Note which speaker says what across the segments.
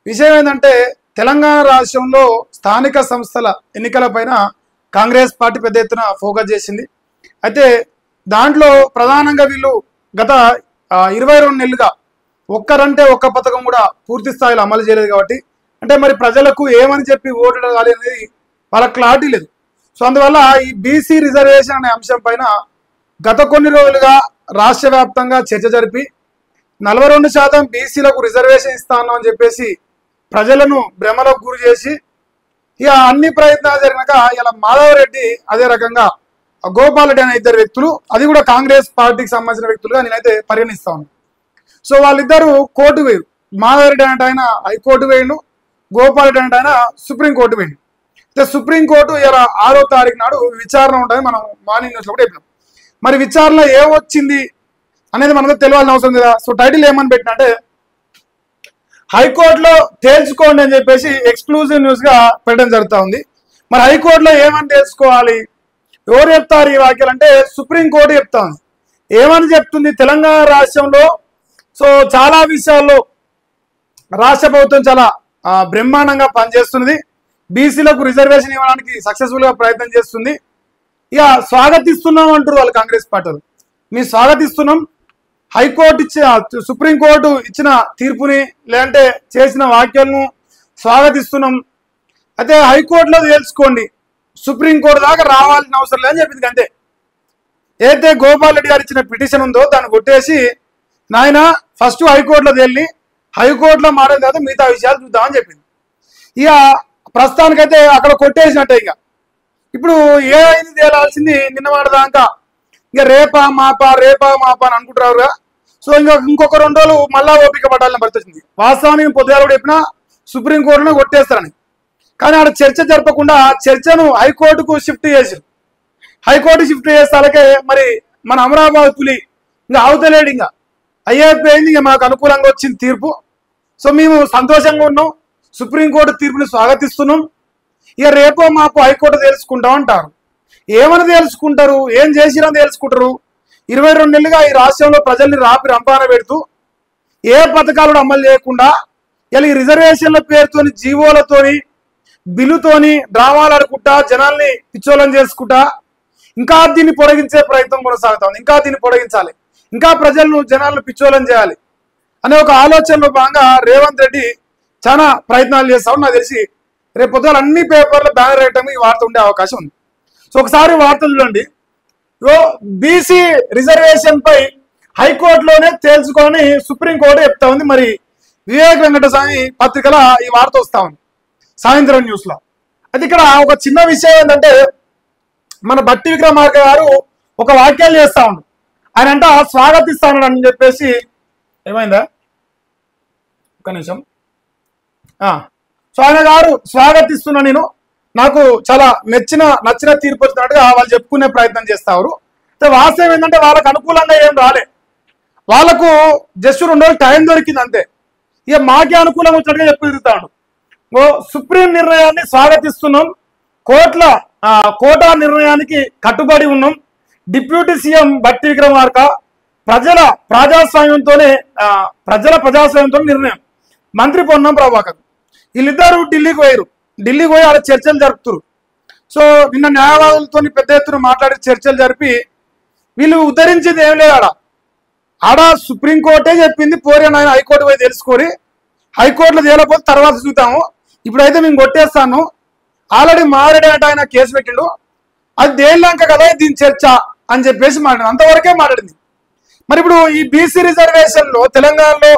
Speaker 1: విషయం ఏంటంటే తెలంగాణ రాష్ట్రంలో స్థానిక సంస్థల ఎన్నికలపైన కాంగ్రెస్ పార్టీ పెద్ద ఎత్తున ఫోకస్ చేసింది. అయితే దాంట్లో ప్రధానంగా వీళ్ళు గత 22 నెలలుగా ఒక్కరంటే ఒక్క పథకం కూడా పూర్తి స్థాయిలో అమలు చేయలేదు. కాబట్టి అంటే మరి ప్రజలకు ఏమని చెప్పి ఓటు అడగాలి అనేది వాళ్ళకి క్లారిటీ లేదు. సో అందువల్ల ఈ బీసీ రిజర్వేషన్ అనే అంశం పైన గత కొన్ని రోజులుగా రాష్ట్ర వ్యాప్తంగా చర్చ జరిపి 42% బీసీలకు రిజర్వేషన్ ఇస్తాను అని చెప్పేసి ప్రజలను భ్రమలకు గురి చేసి ఇక అన్ని ప్రయత్నాలు జరిగినాక ఇలా మాధవరెడ్డి అదే రకంగా గోపాల్ రెడ్డి అనే ఇద్దరు వ్యక్తులు, అది కూడా కాంగ్రెస్ పార్టీకి సంబంధించిన వ్యక్తులుగా నేనైతే పరిగణిస్తా ఉన్నాను. సో వాళ్ళిద్దరూ కోర్టు వేయరు. మాధవరెడ్డి అంటే ఆయన హైకోర్టు వేయండు, గోపాల్ రెడ్డి అంటే ఆయన సుప్రీంకోర్టు వేయండు. అయితే సుప్రీంకోర్టు ఇలా 6వ తారీఖు నాడు విచారణ ఉంటుంది. మనం మార్నింగ్ న్యూస్లో కూడా చెప్పినాం. మరి విచారణ ఏమొచ్చింది అనేది మనకు తెలియాల్సిన అవసరం కదా. సో టైటిల్ ఏమని పెట్టినా అంటే హైకోర్టులో తేల్చుకోండి అని చెప్పేసి ఎక్స్క్లూజివ్ న్యూస్ గా పెట్టడం జరుగుతూ ఉంది. మరి హైకోర్టులో ఏమని తెలుసుకోవాలి, ఎవరు చెప్తారు ఈ వ్యాఖ్యలు అంటే సుప్రీంకోర్టు చెప్తా ఉంది. ఏమని చెప్తుంది, తెలంగాణ రాష్ట్రంలో సో చాలా విషయాల్లో రాష్ట్ర ప్రభుత్వం చాలా బ్రహ్మాండంగా పనిచేస్తున్నది. బీసీలకు రిజర్వేషన్ ఇవ్వడానికి సక్సెస్ఫుల్ గా ప్రయత్నం చేస్తుంది. ఇక స్వాగతిస్తున్నాం అంటారు వాళ్ళు కాంగ్రెస్ పార్టీలు. మేము స్వాగతిస్తున్నాం, హైకోర్టు సుప్రీంకోర్టు ఇచ్చిన తీర్పుని లేదంటే చేసిన వ్యాఖ్యలను స్వాగతిస్తున్నాం. అయితే హైకోర్టులో తేల్చుకోండి, సుప్రీంకోర్టు దాకా రావాల్సిన అవసరం లేదని చెప్పింది. అంతే. ఏదైతే గోపాల్ రెడ్డి గారు ఇచ్చిన పిటిషన్ ఉందో దాన్ని కొట్టేసి నాయన ఫస్ట్ హైకోర్టులో తేలి హైకోర్టులో మారిన తర్వాత మిగతా విషయాలు చూద్దామని చెప్పింది. ఇక ప్రస్తుతానికైతే అక్కడ కొట్టేసినట్టే. ఇక ఇప్పుడు ఏ అయింది తేలాల్సింది నిన్న వాడదాకా ఇక రేపా మాపా అని అనుకుంటున్నారుగా. సో ఇంకొక 2 రోజులు మళ్ళా ఓపిక పడాలని పరిస్థితుంది. వాస్తవానికి పొద్దుగాల కూడా చెప్పినా సుప్రీంకోర్టులో కొట్టేస్తారని, కానీ ఆడ చర్చ జరపకుండా చర్చను హైకోర్టుకు షిఫ్ట్ చేశారు. హైకోర్టు షిఫ్ట్ చేస్తాలకే మరి మన అమరాబాద్ పులి ఇంకా అవతలేడు, ఇంకా అయ్యేపోయింది. ఇక మాకు అనుకూలంగా వచ్చింది తీర్పు. సో మేము సంతోషంగా ఉన్నాం, సుప్రీంకోర్టు తీర్పుని స్వాగతిస్తున్నాం. ఇక రేపో మాపు హైకోర్టు తెలుసుకుంటాం అంటారు. ఏమని తెలుసుకుంటారు, ఏం చేసిరని తెలుసుకుంటారు? 22 నెలలుగా ఈ రాష్ట్రంలో ప్రజల్ని రంపాన పెడుతూ ఏ పథకాలను అమలు చేయకుండా ఇలా ఈ రిజర్వేషన్ల పేరుతోని జీవోలతోని బిల్లుతోని డ్రామాలు ఆడుకుంటా జనాల్ని పిచ్చోళం చేసుకుంటా ఇంకా దీన్ని పొడిగించే ప్రయత్నం కొనసాగుతా ఉంది. ఇంకా దీన్ని పొడిగించాలి, ఇంకా ప్రజలను జనాలను పిచ్చోళం చేయాలి అనే ఒక ఆలోచనలో భాగంగా రేవంత్ రెడ్డి చాలా ప్రయత్నాలు చేస్తామని నాకు తెలిసి రేపు పొద్దున అన్ని పేపర్లో బ్యానర్ వేయటం ఈ వార్త ఉండే అవకాశం ఉంది. సో ఒకసారి వార్తలు చూడండి. బీసీ రిజర్వేషన్ పై హైకోర్టులోనే తేల్చుకొని సుప్రీంకోర్టు చెప్తా ఉంది. మరి వివేక్ వెంకటస్వామి పత్రికల ఈ వార్త వస్తా ఉంది సాయంత్రం న్యూస్ లో. అయితే ఇక్కడ ఒక చిన్న విషయం ఏంటంటే మన బట్టి విక్రమార్క గారు ఒక వాక్యాలు చేస్తా ఉండు. ఆయన అంట స్వాగతిస్తాను అని చెప్పేసి ఏమైందా ఒక నిమిషం. సో ఆయన గారు స్వాగతిస్తున్నా, నేను నాకు చాలా నచ్చిన తీర్పు వచ్చినట్టుగా వాళ్ళు చెప్పుకునే ప్రయత్నం చేస్తారు. వాస్తవం ఏంటంటే వాళ్ళకు అనుకూలంగా ఏం రాలే, వాళ్ళకు జస్ట్ 2 రోజులు టైం దొరికింది అంతే. ఇక మాకే అనుకూలంగా వచ్చినట్టుగా చెప్పి తిరుగుతాడు. సుప్రీం నిర్ణయాన్ని స్వాగతిస్తున్నాం, కోటా నిర్ణయానికి కట్టుబడి ఉన్నాం. డిప్యూటీ సీఎం బట్టి విక్రమార్క ప్రజల ప్రజాస్వామ్యంతో నిర్ణయం. మంత్రి పొన్నం ప్రభాకర్ వీళ్ళిద్దరూ ఢిల్లీకి పోయి ఆడ చర్చలు జరుపుతారు. సో నిన్న న్యాయవాదులతో పెద్ద ఎత్తున మాట్లాడి చర్చలు జరిపి వీళ్ళు ఉద్ధరించింది ఏం లేదు. ఆడ సుప్రీంకోర్టే చెప్పింది పోరే నాయన హైకోర్టు పోయి తెలుసుకొని, హైకోర్టులో తేలకపోతే తర్వాత చూద్దాము, ఇప్పుడైతే మేము కొట్టేస్తాను. ఆల్రెడీ మారేడే అంటే ఆయన కేసు పెట్టిండు, అది తేలినాక కదా దీని చర్చ అని చెప్పేసి మాట్లాడింది. అంతవరకే మాట్లాడింది. మరి ఇప్పుడు ఈ బీసీ రిజర్వేషన్ లో తెలంగాణలో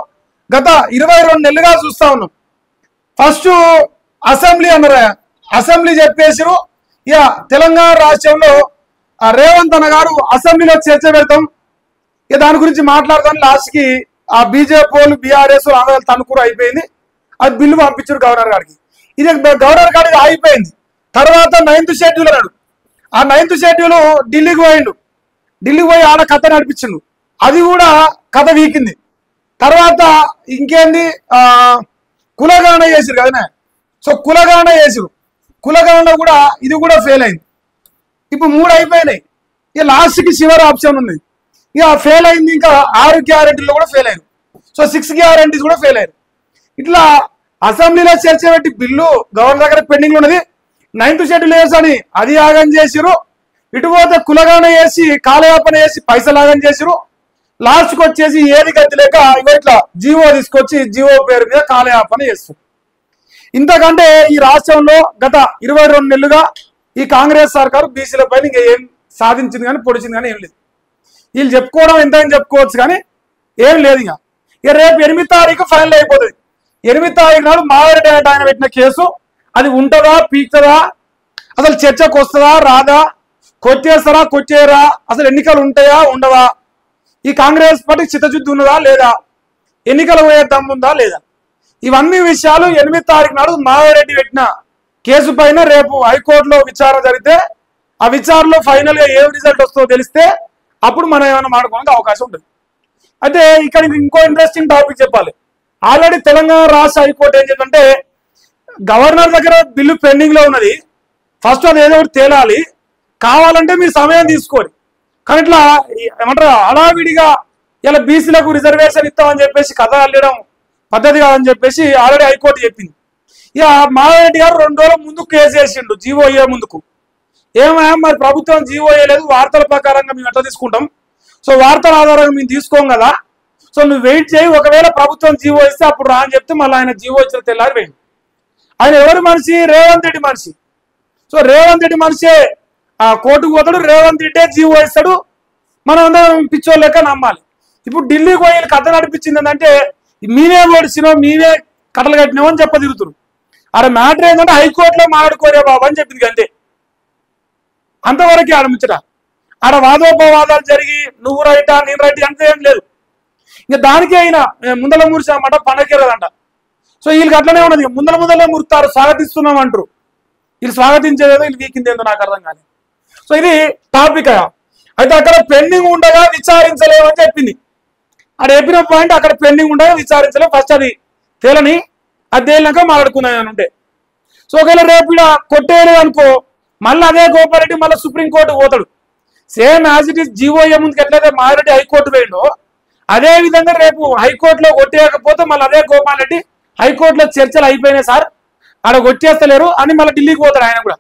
Speaker 1: గత 22 నెలలుగా చూస్తా ఉన్నాం. ఫస్ట్ అసెంబ్లీ అన్నారు, అసెంబ్లీ చెప్పేసారు. ఇక తెలంగాణ రాష్ట్రంలో రేవంత్ అన్న గారు అసెంబ్లీలో చర్చ పెడతాం, ఇక దాని గురించి మాట్లాడతాం. లాస్ట్కి ఆ బీజేపీ వాళ్ళు బీఆర్ఎస్ అందరూ తనుకూరు అయిపోయింది. అది బిల్లు పంపించారు గవర్నర్ గారికి. ఇది గవర్నర్ గారికి అయిపోయింది. తర్వాత 9th షెడ్యూల్ అన్నాడు. ఆ 9th షెడ్యూల్ ఢిల్లీకి పోయి ఆడ కథ నడిపించిండు. అది కూడా కథ వీకింది. తర్వాత ఇంకేంది కులగణన చేసిరు కదనే. సో కులగణన చేసిరు, కులగణన కూడా ఇది కూడా ఫెయిల్ అయింది. ఇప్పుడు 3 అయిపోయినాయి. ఇక లాస్ట్కి చివరి ఆప్షన్ ఉంది. ఇక ఫెయిల్ అయింది. ఇంకా 6 గ్యారెంటీలు కూడా ఫెయిల్ అయ్యారు. సో 6 గ్యారెంటీస్ కూడా ఫెయిల్ అయ్యారు. ఇట్లా అసెంబ్లీలో చర్చ పెట్టి బిల్లు గవర్నర్ దగ్గర పెండింగ్ ఉన్నది 9th షెడ్యూల్ వేసని అది ఆగం చేసిరు. ఇటు పోతే కులగాన వేసి కాలయాపన వేసి పైసలు ఆగం చేసిరు. లాస్ట్కి వచ్చేసి ఏది గతి లేక ఇట్లా జీవో తీసుకొచ్చి జీవో పేరు మీద కాలయాపన చేస్తారు. ఇంతకంటే ఈ రాష్ట్రంలో గత 22 నెలలుగా ఈ కాంగ్రెస్ సర్కారు బీసీల పైన ఇంకా ఏం సాధించింది కానీ పొడిచింది కానీ ఏం లేదు. వీళ్ళు చెప్పుకోవడం ఎంత అని చెప్పుకోవచ్చు కానీ ఏం లేదు. ఇక రేపు 8వ తారీఖు ఫైనల్ అయిపోతుంది. 8వ తారీఖు నాడు మాధవరెడ్డి ఆయన పెట్టిన కేసు అది ఉంటుందా పీక్తుందా, అసలు చర్చకు వస్తుందా రాదా, కొట్టేస్తారా కొట్టేయరా, అసలు ఎన్నికలు ఉంటాయా ఉండవా, ఈ కాంగ్రెస్ పార్టీకి చిత్తశుద్ధి ఉన్నదా లేదా, ఎన్నికలు పోయే దమ్ముందా లేదా, ఇవన్నీ విషయాలు 8వ తారీఖు నాడు మాధవరెడ్డి పెట్టిన కేసు పైన రేపు హైకోర్టులో విచారణ జరిగితే ఆ విచారణలో ఫైనల్ గా ఏం రిజల్ట్ వస్తుందో తెలిస్తే అప్పుడు మనం ఏమైనా మాట్లాడుకోవడానికి అవకాశం ఉంటుంది. అయితే ఇక్కడ ఇంకో ఇంట్రెస్టింగ్ టాపిక్ చెప్పాలి. ఆల్రెడీ తెలంగాణ రాష్ట్ర హైకోర్టు ఏం చెప్తుంటే గవర్నర్ దగ్గర బిల్లు పెండింగ్ లో ఉన్నది, ఫస్ట్ అది ఏదో ఒకటి తేలాలి, కావాలంటే మీరు సమయం తీసుకోండి, కానీ ఇట్లా ఏమంటారు హడావిడిగా ఇలా బీసీలకు రిజర్వేషన్ ఇస్తామని చెప్పేసి కథ అల్లడం పద్ధతి కాదని చెప్పేసి ఆల్రెడీ హైకోర్టు చెప్పింది. ఇక మాధవరెడ్డి గారు 2 రోజుల ముందు కేసు వేసిండు జీవో అయ్యే ముందుకు. ఏమయ్యా మరి ప్రభుత్వం జీవో వేయలేదు, వార్తల ప్రకారంగా మేము ఎట్లా తీసుకుంటాం, సో వార్తల ఆధారంగా మేము తీసుకోం కదా, సో నువ్వు వెయిట్ చేయి, ఒకవేళ ప్రభుత్వం జీవో ఇస్తే అప్పుడు రా అని చెప్తే మళ్ళీ ఆయన జీవో ఇచ్చిన తెల్లారి వేయండి. ఆయన ఎవరి మనిషి? రేవంత్ రెడ్డి మనిషి. సో రేవంత్ రెడ్డి మనిషే ఆ కోర్టుకు పోతాడు, రేవంత్ రెడ్డే జీవో ఇస్తాడు, మనం అందరం పిచ్చోళ్ళు లెక్క నమ్మాలి. ఇప్పుడు ఢిల్లీకి పోయి కథ నడిపించింది ఏంటంటే మీనే ఓడిసినావు మీనే కట్టలు కట్టినావు అని తిరుగుతున్నారు. అరే మ్యాటర్ ఏంటంటే హైకోర్టులో మాట్లాడుకోరే బాబు అని చెప్పింది అంతే, అంతవరకే ఆడమించట. ఆడ వాదోపవాదాలు జరిగి నువ్వు రైటా నేను రైట్ అంతే ఏం లేదు. ఇంకా దానికే అయినా ముందల మురిసామంట పండగలేదంట. సో వీళ్ళకి అట్లనే ఉన్నది, ముందలే మురుతారు, స్వాగతిస్తున్నాం అంటారు. వీళ్ళు స్వాగతించేదేదో వీళ్ళు వీకిందేందో నాకు అర్థం కాదు. సో ఇది టాపిక్. అయితే అక్కడ పెండింగ్ ఉండగా విచారించలేమని చెప్పింది. అక్కడ చెప్పిన పాయింట్ అక్కడ పెండింగ్ ఉండగా విచారించలేము, ఫస్ట్ అది తేలని అది తేలినాక మాట్లాడుకున్నాను అని ఉంటే. సో ఒకవేళ రేపు ఇక్కడ కొట్టేయలేదు అనుకో మళ్ళీ అదే గోపాలరెడ్డి మళ్ళీ సుప్రీంకోర్టు పోతాడు. Same as it is GO అయ్యే ముందుకు ఎట్లయితే మాధవరెడ్డి హైకోర్టు పోయిండో అదే విధంగా రేపు హైకోర్టులో కొట్టేయకపోతే మళ్ళీ అదే గోపాలరెడ్డి హైకోర్టులో చర్చలు అయిపోయినాయి సార్ ఆడ కొట్టేస్తలేరు అని మళ్ళీ ఢిల్లీకి పోతాడు. ఆయన కూడా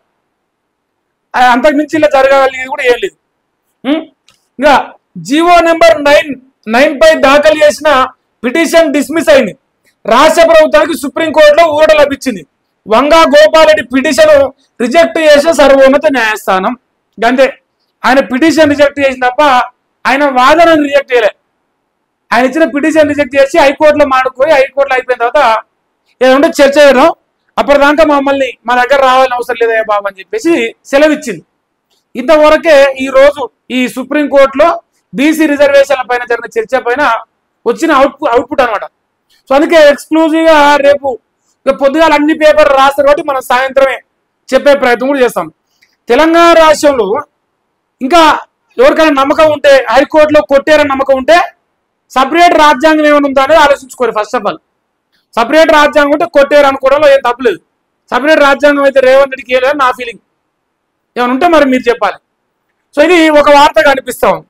Speaker 1: అంతకు మించి ఇలా జరగగలిగేది కూడా ఏం లేదు. ఇంకా జీవో నెంబర్ 9 పై దాఖలు చేసిన పిటిషన్ డిస్మిస్ అయింది. రాష్ట్ర ప్రభుత్వానికి సుప్రీంకోర్టులో ఊరట లభించింది. వంగా గోపాలరెడ్డి పిటిషన్ రిజెక్ట్ చేసిన సర్వోన్నత న్యాయస్థానం. అంతే, ఆయన పిటిషన్ రిజెక్ట్ చేసిన తప్ప ఆయన వాదనను రిజెక్ట్ చేయలే. ఆయన ఇచ్చిన పిటిషన్ రిజెక్ట్ చేసి హైకోర్టులో మాడుకొని హైకోర్టులో అయిపోయిన తర్వాత ఏదంటే చర్చ చేయడం, అప్పటిదాకా మమ్మల్ని మా దగ్గర రావాలని అవసరం లేదా బాబు అని చెప్పేసి సెలవు ఇచ్చింది. ఇంతవరకే ఈ రోజు ఈ సుప్రీంకోర్టులో బీసీ రిజర్వేషన్ల పైన జరిగిన చర్చ పైన వచ్చిన అవుట్పుట్ అనమాట. సో అందుకే ఎక్స్క్లూజివ్ గా రేపు పొద్దుగాల అన్ని పేపర్ రాస్తారు కాబట్టి మనం సాయంత్రమే చెప్పే ప్రయత్నం కూడా చేస్తాం. తెలంగాణ రాష్ట్రంలో ఇంకా ఎవరికైనా నమ్మకం ఉంటే హైకోర్టులో కొట్టారని నమ్మకం ఉంటే సపరేట్ రాజ్యాంగం ఏమైనా ఉందా అనేది ఆలోచించుకోరు. ఫస్ట్ ఆఫ్ ఆల్ సపరేట్ రాజ్యాంగం ఉంటే కొట్టారు అనుకోవడంలో ఏం తప్పలేదు. సపరేట్ రాజ్యాంగం అయితే రేవంత్ రెడ్డికి వేయలేదని నా ఫీలింగ్. ఏమైనా ఉంటే మరి మీరు చెప్పాలి. సో ఇది ఒక వార్తగా అనిపిస్తా ఉంది.